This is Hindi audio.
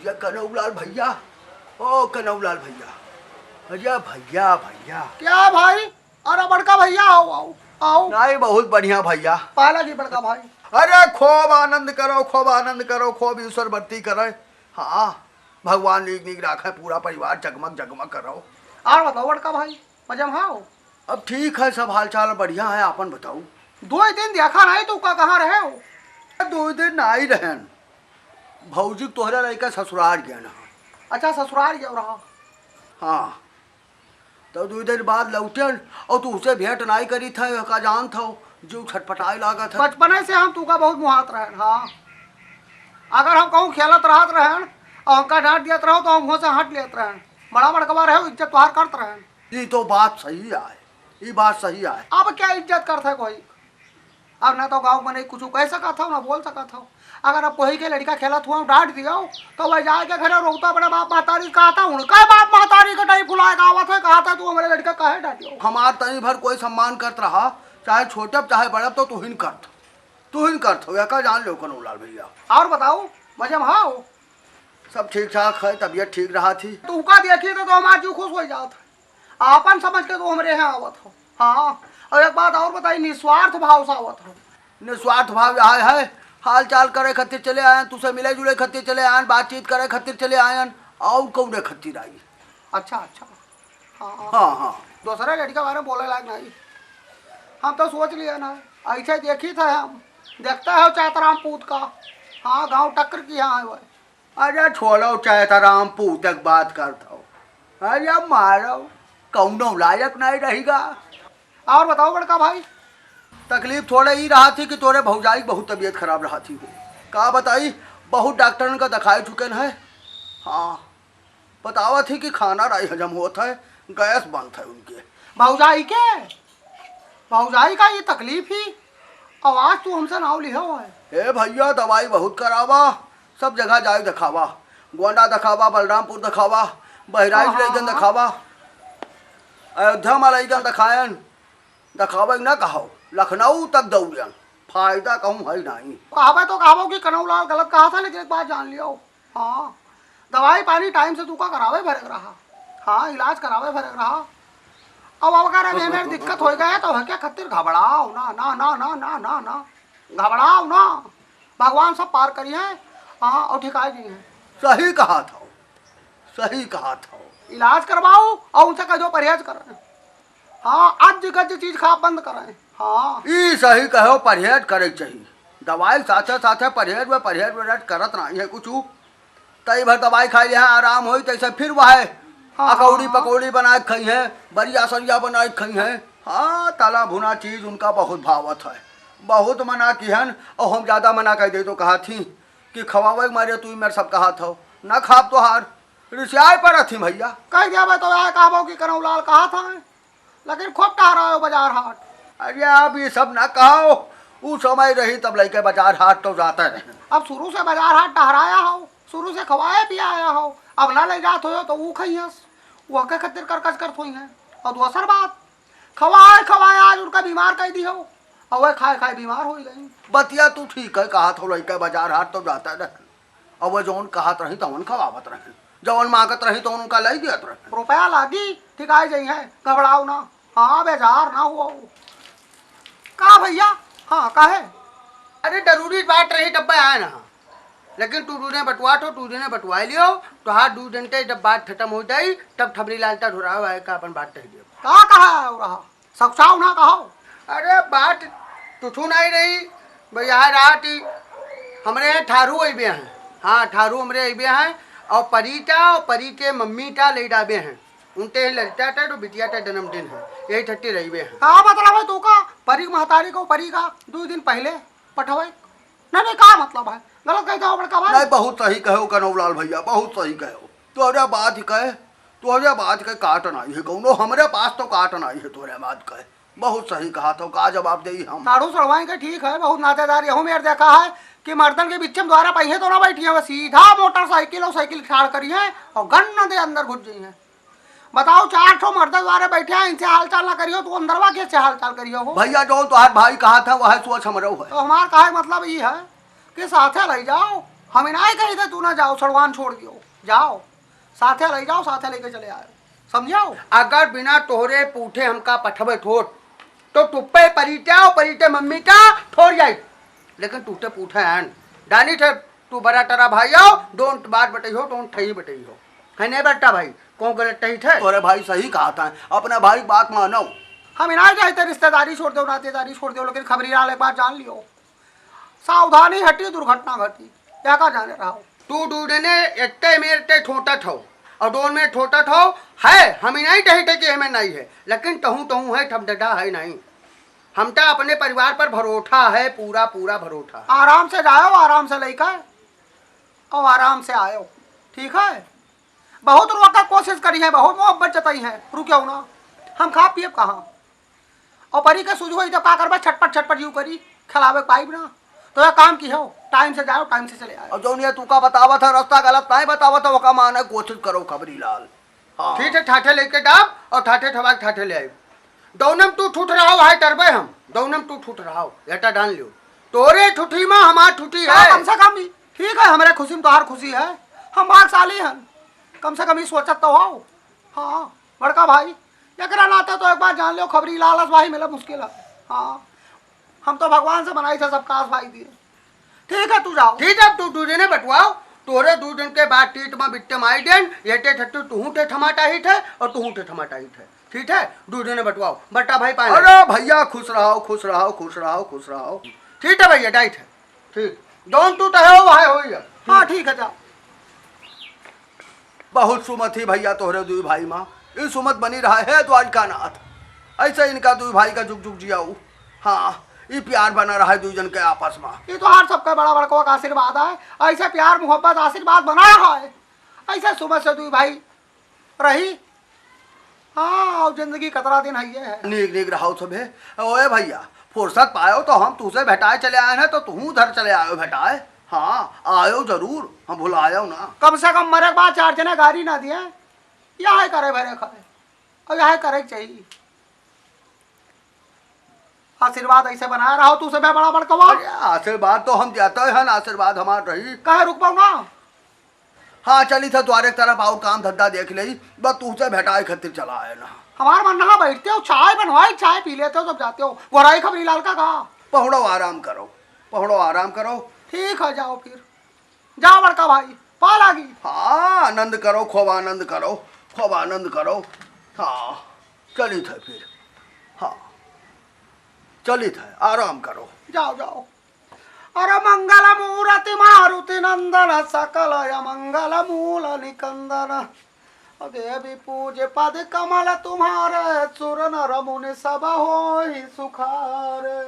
ये कनौलाल भैया, ओ कनौलाल भैया, अरे भैया भैया। क्या भाई? अरे बड़का भैया आओ आओ आओ। नहीं बहुत बढ़िया भैया। पाला जी बड़का भाई। अरे खूब आनंद करो, खूब आनंद करो, खूब ईश्वर भक्ति करे। हाँ भगवान नीक नीक राखे, पूरा परिवार जगमग जगमग करो। और बताओ बड़का भाई, मजा में आओ। अब ठीक है, सब हाल चाल बढ़िया है, आपन बताओ। 2 दिन देखा नहीं तू का कहाँ रहे हो? 2 दिन आई रहन, भौजी तोहरा लड़का ससुराल गया ना। अच्छा ससुराल गया रहा। हाँ तो 2 दिन बाद लौटन और तू उसे भेंट नहीं करी था का जान था जो छटपटाए लागा था। बचपने से हम तू का बहुत मुहात रहे। हाँ अगर हम कहूँ खेलत रहत रहे और हमका डांट दियत रहो तो हम वहाँ से हट लेत रहे। बड़ा बड़कवा रहे इज्जत तुहार करत रहे। ये तो बात सही है, ये बात सही है। अब क्या इज्जत करते कोई? अब ना तो गाँव में नहीं कुछ कह सका था ना बोल सका था। अगर अब कोई के लड़का खेलत हुआ डांट दिया तो वह जाके घर रोता बड़ा बाप महतारी कहा था उनका बाप महतारी का टाई फुलाए गावत है कहा था तू हमारे लड़का कहे डांटियो। हमार तनी भर कोई सम्मान करत रहा, चाहे छोटे चाहे बड़ा, तो तू ही करत हो का जान लो कनौलाल भैया। और बताओ मजे में आओ। सब ठीक ठाक है, तबीयत ठीक रहा थी। तू का देखी तो हमार जीव खुश हो जात है। आपन समझ के तो हमरे यहाँ आवत हो। हाँ और एक बात और बताई, निस्वार्थ भाव से आवत हो। निस्वार्थ भाव यहाँ है, हाल चाल करे खातिर चले आए, तुझसे मिले जुले खातिर चले आए, बातचीत करे खातिर चले आए, और कौन खातिर आई। अच्छा अच्छा। हाँ हाँ हाँ दूसरे लड़के बारे में बोले लायक नहीं। हम तो सोच लिए ना ऐसे देखी था हम, देखते हो चातराम पूत का। हाँ गांव टक्कर की यहाँ है वह। अरे छोड़ो चातराम पूत तक बात करता हो, अरे मारो कौनो लायक नहीं रहेगा। और बताओ बड़का भाई। तकलीफ थोड़े ही रहा थी कि तोरे भौजाई बहुत तबीयत खराब रहा थी। का बताई, बहुत डॉक्टरन का दिखाए चुके है। हाँ बतावा थी कि खाना राई हजम होता है, गैस बंद है उनके। भौजाई का ये तकलीफ ही आवाज तू हमसे नाव लिया हुआ है। ए भैया दवाई बहुत करावा, सब जगह जाए दिखावा, गोंडा दिखावा, बलरामपुर दिखावा, बहराइच लेगन दिखावा, अयोध्या में लेगन दिखायन, दिखावे ना कहो, लखनऊ तक दौड़न, फायदा कहूँ है नहीं। कहावे तो कहावो कि कनौलाल गलत कहा था, लेकिन एक बात जान लियो। हाँ दवाई पानी टाइम से तू का करावे भरक रहा। हाँ इलाज करावे भरक रहा। अब अगर मेरे दिक्कत हो गया तो क्या खतिर घबराओ ना ना ना ना ना ना ना घबराओ ना, भगवान सब पार करिए। हाँ और ठिकाई दी है। सही कहा था, सही कहा था। इलाज करवाओ और उनसे कहो परहेज करें। हाँ अज गज चीज खा बंद करें। हाँ ई सही कहो, परहेज करे चाहिए। दवाई साथे साथे परहेज में करत नहीं है कुछ। तई भर दवाई खाई है आराम हो, तैसे फिर वह अकौड़ी पकौड़ी बना के खाई है, बरिया सरिया बना के खाई है। हाँ तला भुना चीज उनका बहुत भावत है, बहुत मना की हन। और हम ज़्यादा मना कर दे तो कहा थी कि खवावे मारे तू मेरे सब कहा था ना खाब तो हार रिसियाए पर थी भैया। कह दिया मैं तो यह कहा कि कनौलाल कहा था, लेकिन खूब टहरा हो बाजार हाट। अरे आप ये सब ना कहो, उस समय रही तब लेके बाजार हाट तो जाते रहे। अब शुरू से बाजार हाट टहराया हो, शुरू से खवाया पियाया हो, अब ना ले जात हो तो वो खइयस वो के खतिर करकस करत हुई है। और दूसर बात खवाए आज उनका बीमार कर दी हो और वह खाए खाए बीमार हो गई। बतिया तू ठीक है कहा था, लड़का बाजार हाट तो जाता रहे, और वह जौन कहत रही तवन खवावत रहे, जौन मांगत रही तो उनका ले दियत रहे। रुपया लागी ठीक आई जाई है, घबराओ ना। हाँ बेजार ना हुआ का भैया। हाँ काहे? अरे जरूरी बात रही डब्बा आया ना, लेकिन तू ने बटवा तो ने बटवा लियो तो हाँ 2 घंटे जब बात खत्म हो जाई तब ठबरी लालता ढुराव आए का अपन बात कह दियो। का कहा है रहा सचाओ ना कहो। अरे बात तुझू नहीं रही भैया, रहा थी हमारे यहाँ ठारू अबे हैं। हाँ ठारू हमारे अबे हैं, और परी के मम्मी टा ले डाबे हैं, उनते लड़का था तो बिटिया का जन्मदिन है, यही छट्टी रही है। का मतलब है तू का परी महतारी को परी का 2 दिन पहले पठवे? नहीं का मतलब है, गलत कहते हो बड़का भाई। नहीं बहुत सही कहो कनौलाल भैया, बहुत सही कहो। तोहरे बात कहे काट नहीं है कौनो, हमारे पास तो काट नहीं है। तोहरे बात कहे बहुत सही कहा तो का जवाब दे हम। साड़ू सड़वाई के ठीक है, बहुत नातेदार यहूँ मेरे देखा है कि मर्दन के बीच में द्वारा पहिए तो ना बैठी है, सीधा मोटरसाइकिल और साइकिल ठाड़ करी है और गन दे अंदर घुस गई है। बताओ 4 ठो मर्द द्वारा बैठे हैं, इनसे हाल चाल ना करियो तो अंदरवा कैसे हाल चाल करियो हो भैया। जो तुम्हारे भाई कहा था वह सोच हमरो है। तो हमारा कहा मतलब ये है कि साथे रह जाओ, हम इनाय कही थे तू ना जाओ, सड़वान छोड़ दियो। जाओ साथे ले जाओ, साथे लेके चले आए, समझाओ। अगर बिना तोहरे पूछे हमका पठबे ठोट तो टुप्पे परिटे मम्मी का ठोर जाई, लेकिन टूटे पूछे हैं डानी थे तू बड़ा टरा भाई आओ डोंट बात बटई हो डोंट ठही बटई हो, है नहीं बेटा भाई कौन गलत ठही थे। तोरे भाई सही कहा था, अपने भाई की बात मानो। हम इना चाहते रिश्तेदारी छोड़ दो, नातेदारी छोड़ दो, लेकिन खबरी लाल एक बात जान लियो, सावधानी हटी दुर्घटना घटी, क्या का जाने रहा हो। तू डूडने इतने में इतने ठोटा ठो और डोन में ठोटा ठो है, हम नहीं ठही थे कि हमें नहीं है, लेकिन तहूँ है ठमडा है नहीं, हमटा अपने परिवार पर भरोसा है, पूरा पूरा भरोसा। आराम से जाओ, आराम से लेकर और आराम से आयो, ठीक है। बहुत रोका कोशिश करी है, बहुत मोहब्बत जताई है, रुक्यो ना, हम खा पिए कहाँ। और परी के सूझ हुई तो का करबा, छटपट छटपट यूँ करी, खिलावे पाइब ना, तो यह काम की हो, टाइम से जाओ टाइम से चले आए। और जो तू का बतावा था रास्ता गलत नहीं बतावा था, वो का माने कोशिश करो खबरी लाल। हाँ ठीक है, ठाठे लेके डाब और ठाठे ठवा ठाठे ले आई, दौनम तू ठूठ रहा हो है टरबे हम, दौनम तू ठूठ रहा हो एटा डाल लियो, तोरे ठुठी में हमार ठुठी है। कम से कम ठीक है, हमारे खुशी में तो हर खुशी है, हम भागशाली हैं, कम से कम ये सोचत तो हो। हाँ बड़का भाई एकरा नाते तो एक बार जान लो, खबरी लालच भाई मिला मुश्किल है। हाँ हम तो भगवान से बनाई थे सब काश भाई दिए। ठीक है तू जाओ। ठीक है तू दूधे ने बटवाओ, तोरे 2 दिन के बाद टीट में बिट्टे माई देन येटे ठट्टू तू टे ठमाटा ही थे और तू टे ठमाटा ही थे, ठीक है दूधे ने बटवाओ बट्टा भाई पाए। अरे भैया खुश रहो खुश रहो खुश रहो खुश रहो। ठीक है भैया डाइट है, ठीक दोन तू तो है वो है होई है। हाँ ठीक है जाओ। बहुत सुमति भैया तोहरे दुई भाई माँ, इस सुमत बनी रहा है द्वारका नाथ, ऐसे इनका दुई भाई का जुग जुग जियाऊ। हाँ ये प्यार बना रहा है दुई जन के आपस में। ये तो हर सबका बड़ा बड़का का आशीर्वाद है, ऐसे प्यार मोहब्बत आशीर्वाद बना रहा है, ऐसे सुबह से दुई भाई रही। हाँ और जिंदगी कतरा दिन है। नीक नीक रहो सबे। ओए भैया फुर्सत पायो तो हम तुझसे भेटाए चले आए हैं, तो तू उधर चले आयो भेटाए। हाँ आयो जरूर, हम भुलायो ना। कम से कम मरे के बाद 4 जने गाड़ी ना दिए, यह करे भरे खरे और यह करे चाहिए। आशीर्वाद ऐसे बनाया रहो तू से बड़ा बड़कवा। अरे आशीर्वाद तो हम देते हैं, आशीर्वाद हमार रही। कहे रुक पाऊ ना। हाँ चली था द्वारे तरफ आओ, काम धंधा देख ली, बस तुझसे भेटाए खातिर चला आए ना। हमारे मन नहा बैठते हो, चाय बनवाई, चाय पी लेते हो जब जाते हो, वराई खबरी लाल का कहा। पहुड़ो आराम करो, पहुड़ो आराम करो। ठीक है जाओ फिर, जाओ बड़का भाई पाल आ गई। हाँ आनंद करो, खूब आनंद करो, खूब आनंद करो। हाँ चली थे फिर, हाँ चली थे, आराम करो। जाओ जाओ। अरे मंगल मूर्ति मारुति नंदन सकल मंगल मूल निकंदन, देवी पूज पद कमल तुम्हारे, सुर नर मुनि सब होई सुखारे।